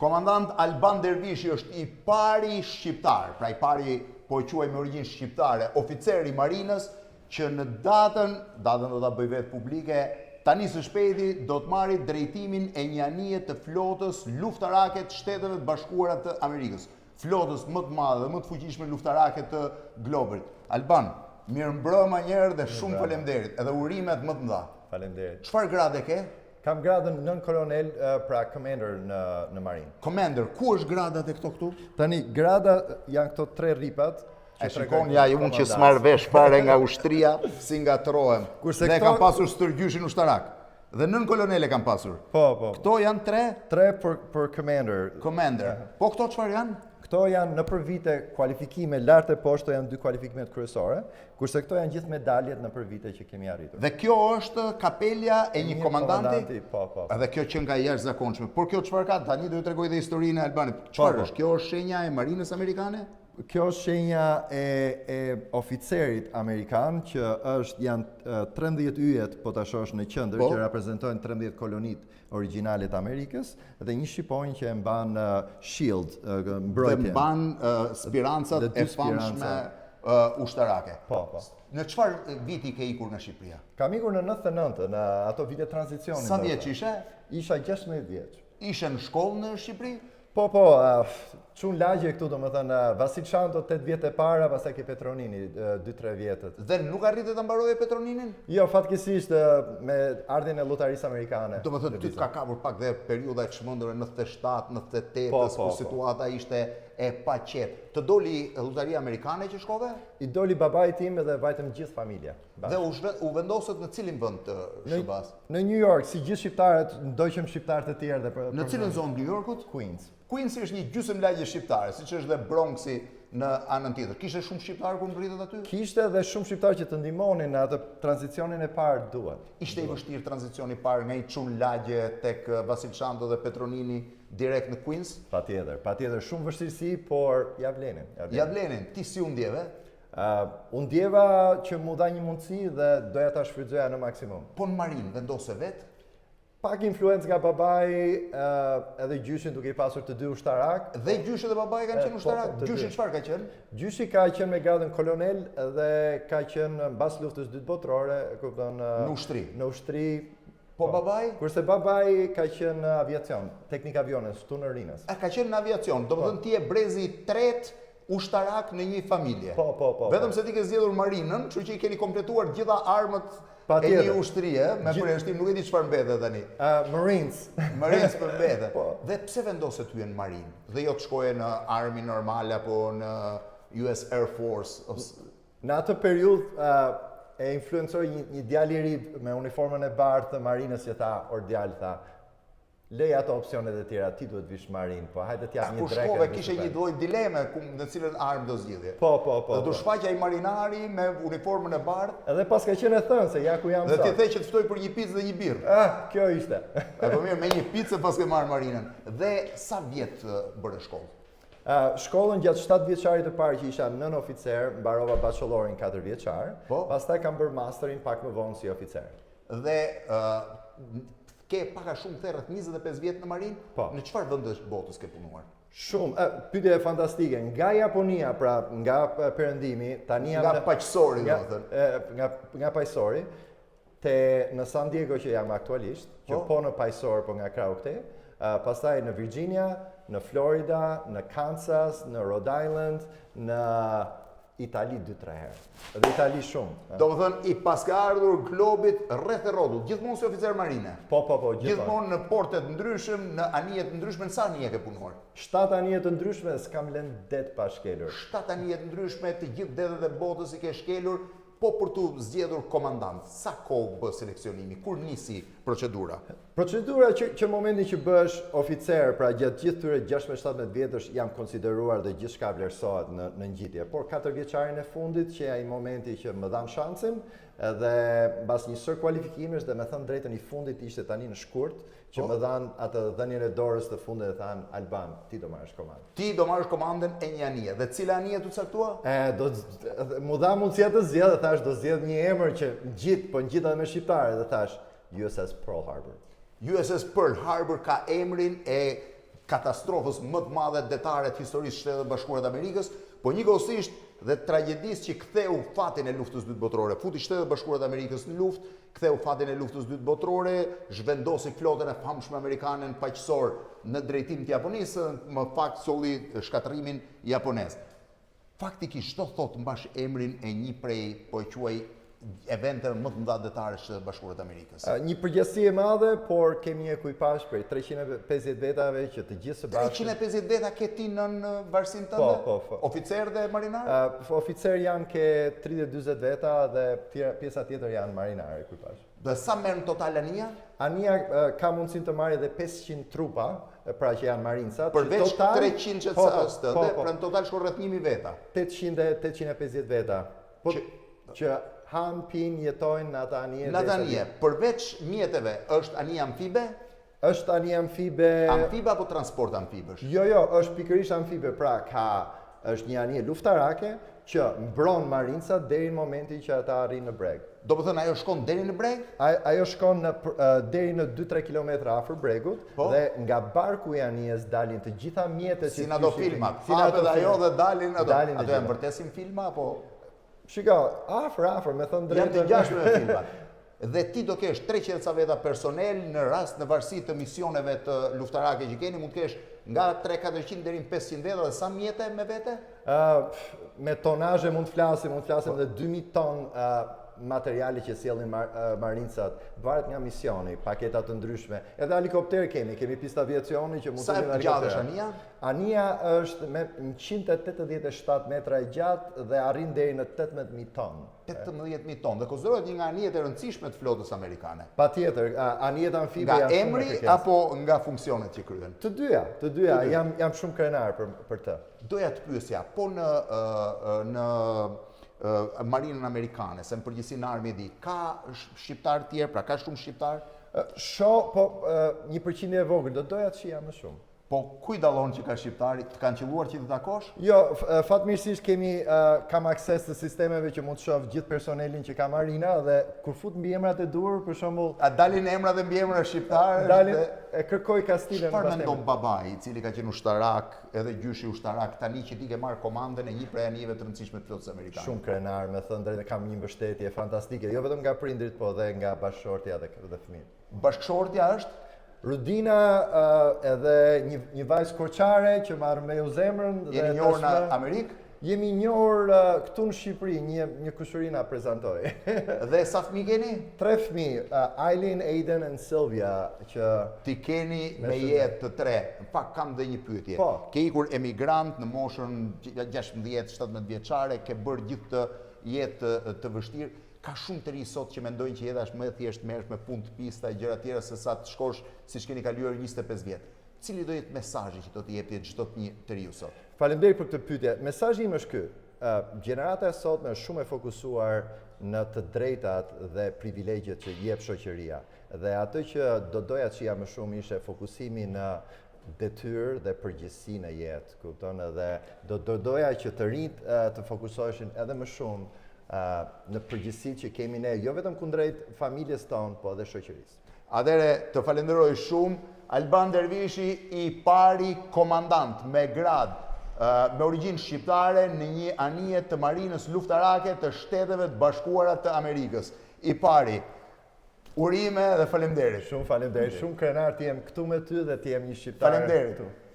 Komandant Alban Dervishi është i pari shqiptar, pra i pari po e quaj me origjinë shqiptare, oficer i marinës që në datën do ta bëj vetë publike, tani së shpejti do të marri drejtimin e një anije të flotës luftarake të Shteteve të Bashkuara të Amerikës. Flotës më të madhe dhe më të fuqishme luftarake të globit. Alban, mirë mbrëma një herë dhe shumë faleminderit, edhe urimet më të mëdha. Faleminderit. Çfarë grade ke? Kam gradën nën kolonel, pra commander në marinë. Commander, ku është gradat e këto këtu? Tani, grada janë këto 3 ripat. E shikon ja unë që s'marr vesh fare nga ushtria, si ngatrohem. Dhe kam pasur stërgjyshin ushtarak. Dhe nën kolonel e kam pasur. Po. Këto janë 3? 3 për commander. Commander. Po këto çfarë janë? Këto janë në për vite kualifikime lartë e poshtë, janë 2 kualifikimet kryesore, kurse këto janë gjithë medaljet në për vite që kemi arritur. Dhe kjo është kapelja e një komandanti? Po. Dhe kjo që nga jashtëzakonshme. Por kjo çfarë ka? Tani do ju tregoj dhe historinë e Albanit. Çfarë është? Kjo është shenja e marinës amerikane? Kjo është shenja e oficerit amerikan që janë 13 yjet, po ta shohësh në qendër, që reprezentojnë 13 kolonit origjinale të Amerikës dhe një shqiponjë që e mban Shield, mbrojtjen. Dhe mban spirancat e famshme ushtarake. Po. Në çfarë viti ke ikur në Shqipëri? Kam ikur në 99, në ato vite tranzicionit. Sa vjeç ishe? Isha 16 vjeç. Ishe në shkollë në Shqipëri? Po, çun lagje këtu, domethënë Vasil Shanto 8 vjet e para, pastaj ke Petronini 2-3 vjetët. Dhe nuk arrite ta mbaroje Petroninin? Jo, fatkeqësisht me ardhjen e llotarisë amerikane. Domethënë ty ka kapur pak dhe periudha e çmendur 97, 98, ku situata ishte e paqet. Të doli llotaria amerikane që shkove? I doli babai tim dhe vajtëm gjithë familja. Dhe u vendosët në cilin vend të Shqipërisë? Në New York, si gjithë shqiptarët, ndoqëm shqiptarë të tjerë dhe Në cilën zonë New Yorkut? Queens. Queens është një gjysmëlagje shqiptare, siç është dhe Bronxi në anën tjetër. Kishte shumë shqiptarë kur ngritet aty? Kishte dhe shumë shqiptarë që të ndihmonin në atë tranzicionin e parë duhet. Ishte i vështirë tranzicioni i parë nga një çun lagje tek Vasil Shanto dhe Petronini direkt në Queens? Patjetër, shumë vështirësi, por ja vlenin. Ja vlenin. Ti si u ndjeve? Unë ndjeva që mu dha një mundësi dhe doja ta shfrytëzoja në maksimum. Po në marinë vendose vetë? Pak influencë nga babai, edhe gjyshin duke i pasur të 2 ushtarak. Dhe gjyshi dhe babai kanë qenë ushtarak? Gjyshi çfarë ka qenë? Gjyshi ka qenë me gradën kolonel dhe ka qenë mbas luftës dytë botërore, kupton, në ushtri. Në ushtri. Po babai? Kurse babai ka qenë në aviacion, teknik aviones, këtu në Rinës. Ka qenë në aviacion, domethënë ti je brezi i tretë ushtarak në një familje. Po. Vetëm se ti ke zgjedhur marinën, kështu që i keni kompletuar gjitha armët e një ushtrie, me përjashtim nuk e di çfarë mbetet tani. Marines. Marines për mbetet. Dhe pse vendoset ty në marinë? Dhe jo të shkoje në Army normal apo në US Air Force? Në atë periudhë e influencoi një djalë i ri me uniformën e bardhë të marinës që tha, djalë tha, lej ato opsionet e tjera, ti duhet vish marinë, po hajde t'jap një drekë. Kur shkove kishe një lloj dileme në cilën armë do zgjidhje. Po. Dhe du shfaqja i marinari me uniformën e bardhë. Edhe pas ka qenë e thënë se ja ku jam sot. Dhe ti the që të ftoj për një picë dhe një birrë. Kjo ishte. E po mirë, me një picë pas ke marrë marinën. Dhe sa vjet bëre shkollë? Shkollën gjatë 7 vjeçarit të parë që isha nën oficer, mbarova bachelorin 4 vjeçar. Pastaj kam bërë masterin pak më vonë si oficer. Dhe ke paka shumë rreth 25 vjet në marinë? Po. Në çfarë vendesh botës ke punuar? Shumë, pyetje fantastike. Nga Japonia, pra nga perëndimi, tani jam nga paqësori, domethënë. Nga paqësori, në San Diego që jam aktualisht, që po në paqësor, po nga krau këtej. Pastaj në Virginia, në Florida, në Kansas, në Rhode Island, në Itali 2-3 herë. Dhe Itali shumë. Domethënë i paske ardhur globit rreth e rrotull, gjithmonë si oficer marine. Po, gjithmonë në porte të ndryshëm, në anije të ndryshme, në sa anije ke punuar? 7 anije të ndryshme, s'kam lënë det pa shkelur. 7 anije të ndryshme, të gjithë detet e botës i ke shkelur, po për tu zgjedhur komandant. Sa kohë bë seleksionimi? Kur nisi procedura? Procedura që momentin që bësh oficer, pra gjatë gjithë tyre 16-17 vjetësh jam konsideruar dhe gjithçka vlerësohet në ngjitje. Por 4 vjeçarin e fundit që ai momenti që më dhan shansin dhe mbas një sër kualifikimesh dhe me thënë drejtën i fundit ishte tani në shkurt që më dhan atë dhënien e dorës të fundit dhe than Alban, ti do marrësh komandën. Ti do marrësh komandën e një anije. Dhe cila anije tu caktua? Mu dha mundësia të zgjedh dhe thash do zgjedh një emër që ngjit edhe me shqiptarë dhe thash USS Pearl Harbor. USS Pearl Harbor ka emrin e katastrofës më të madhe detare të historisë së Shtetit Bashkuar të Amerikës, po njëkohësisht dhe tragjedisë që ktheu fatin e luftës dytë botërore. Futi Shtetet Bashkuar të Amerikës në luftë, ktheu fatin e luftës dytë botërore, zhvendosi flotën e famshme amerikane paqësor në drejtim të Japonisë, më fakt solli shkatërimin japonez. Faktikisht çdo thot mbash emrin e një prej, po e quaj, eventeve më të mëdha detare të Shtetit Bashkuar të Amerikës. Një përgjithësi e madhe, por kemi një ekipazh prej 350 vetave që të gjithë së bashku. 350 veta ke ti në varësinë tënde? Po. Oficer dhe marinar? Oficer janë ke 30-40 veta dhe pjesa tjetër janë marinar ekipazh. Dhe sa merr në total Ania? Ania ka mundësinë të marrë edhe 500 trupa, pra që janë marincat. Përveç 300 që të tënde, pra në total shkon rreth 1000 veta. 850 veta. Që han, pin, jetojnë në atë anije. Në atë anije, përveç mjeteve, është anije amfibe? Është anije amfibe. Amfibe apo transport amfibësh? Jo, është pikërisht amfibe, pra është një anije luftarake që mbron marincat deri në momentin që ata arrin në breg. Do të thënë ajo shkon deri në breg? Ajo shkon deri në 2-3 kilometra afër bregut dhe nga barku i anijes dalin të gjitha mjetet si në ato filmat. Hapet ajo dhe dalin ato. Ato janë vërtesin filma apo? Shiko, afër, me thënë drejtën. Janë të ngjashme me filmat. Dhe ti do kesh 300 ca veta personel në rast në varësi të misioneve të luftarake që keni, mund të kesh nga 300-400 deri në 500 veta dhe sa mjete me vete? Me tonazhe mund të flasim dhe 2000 ton materiali që sjellin marincat, varet nga misioni, paketa të ndryshme. Edhe helikopter kemi pista aviacioni që mund të vinë helikopter. Sa gjatë është Ania? Ania është me 187 metra e gjatë dhe arrin deri në 18000 ton. 18000 ton, dhe konsiderohet një nga anijet e rëndësishme të flotës amerikane. Patjetër, anijet amfibe janë shumë emri apo nga funksionet që kryen? Të dyja, jam shumë krenar për të. Doja të pyesja, po në marinën amerikane, se në përgjithësi në armi di, ka shqiptar tjerë, pra ka shumë shqiptar? Po 1% e vogël, do doja të shija më shumë. Po kuj dallon që ka shqiptarit, të kanë qelluar që të takosh? Jo, fatmirësisht kam akses të sistemeve që mund të shoh gjithë personelin që ka marina dhe kur fut mbiemrat e duhur, për shembull, a dalin emrat e mbiemra shqiptar? Dalin e kërkoj kastilën. Çfarë mendon babai, i cili ka qenë ushtarak, edhe gjyshi ushtarak, tani që ti ke marrë komandën e një prej anijeve të rëndësishme të flotës amerikane? Shumë krenar, me thënë drejtë, kam një mbështetje fantastike, jo vetëm nga prindrit, po dhe nga bashkëshortja dhe fëmijët. Bashkëshortja është? Rudina edhe një vajzë koçare që marrë me u zemrën. Jeni njohur në Amerikë? Jemi njohur këtu në Shqipëri, një kushëri na prezantoi. Dhe sa fëmijë keni? 3 fëmijë, Aileen, Aiden and Sylvia, që ti keni me jetë të 3. Në fakt kam dhe një pyetje. Ke ikur emigrant në moshën 16-17 vjeçare, ke bërë gjithë të jetë të vështirë. Ka shumë të ri sot që mendojnë që jeta është më e thjeshtë, merresh me punë të pista e gjëra tjera se sa të shkosh siç keni kaluar 25 vjet. Cili do jetë mesazhi që do t'i jepni çdo një të riu sot? Faleminderit për këtë pyetje. Mesazhi im është ky. Gjenerata e sotme është shumë e fokusuar në të drejtat dhe privilegjet që jep shoqëria. Dhe atë që do doja të shija më shumë ishte fokusimi në detyrë dhe përgjegjësi në jetë, kupton, dhe do doja që të rinjt të fokusoheshin edhe më shumë në përgjithësi që kemi ne, jo vetëm kundrejt familjes tonë, po edhe shoqërisë. Atëre, të falenderoj shumë, Alban Dervishi, i pari komandant me grad me origjinë shqiptare në një anije të marinës luftarake të Shteteve të Bashkuara të Amerikës. I pari, urime dhe falenderit. Shumë falenderit, shumë krenar të jem këtu me ty dhe të jem një shqiptar. Falenderit.